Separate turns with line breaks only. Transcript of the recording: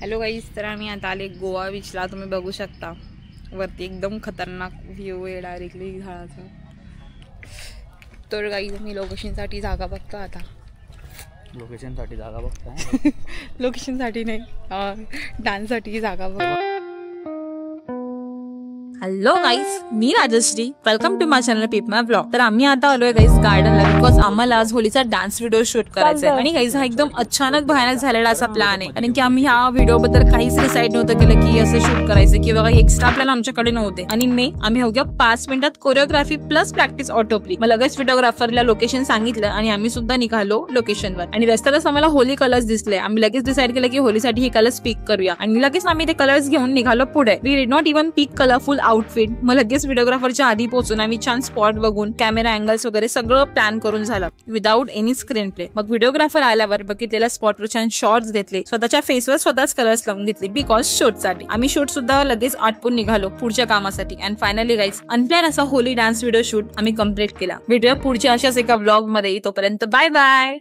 Hello guys, तर आम्ही आता आले गोवा बीचला. तुम्ही बघू शकता वरती एकदम खतरनाक व्ह्यू आहे डायरेक्टली झाडाचा. तर गाईज मी लोकेशनसाठी जागा बघतो आता.
लोकेशनसाठी जागा बघताय?
लोकेशनसाठी नाही, डान्ससाठी जागा बघतो.
हॅलो गाईज, मी Rajshree. Welcome to my channel peep my blog. तर आम्ही आता आलोय गाईज गार्डनला, बिकॉज आम्हाला आज होलीचा डान्स व्हिडिओ शूट करायचा आहे. आणि गाईज हा एकदम अचानक भयानक झालेला असा प्लॅन आहे, कारण की आम्ही ह्या व्हिडिओ बद्दल काहीच डिसाईड नव्हतं केलं की असं शूट करायचं किंवा काही एक्स्ट्रा प्लॅन आमच्याकडे नव्हते. आणि आम्ही अवघ्या 5 मिनिटात कोरिओग्राफी प्लस प्रॅक्टिस ऑटोप्ली मग लगेच व्हिडिओग्राफरला लोकेशन सांगितलं आणि आम्ही सुद्धा निघालो लोकेशनवर. आणि रस्त्यातच आम्हाला होली कलर्स दिसले. आम्ही लगेच डिसाईड केलं की होलीसाठी हे कलर्स पिक करूया आणि लगेच आम्ही ते कलर्स घेऊन निघालो पुढे. We did not even pick colourful outfit. मग लगेच व्हिडिओग्राफरच्या आधी पोहोचून आम्ही छान स्पॉट बघून कॅमेरा अँगल्स वगैरे सगळं प्लॅन करून झालं विदाउट एनी स्क्रीन प्ले. मग व्हिडिओग्राफर आल्यावर बघितलेल्या स्पॉटवर छान शॉट्स घेतले, स्वतःच्या फेसवर स्वतःच कलर्स लावून घेतले बिकॉज शूटसाठी. आम्ही शूट सुद्धा लगेच आटपून निघालो पुढच्या कामासाठी. अँड फायनली गाईज अनप्लॅन असा होली डान्स व्हिडिओ शूट आम्ही कम्प्लीट केला. व्हिडिओ पुढच्या अशाच एका ब्लॉग मध्ये. तोपर्यंत बाय बाय.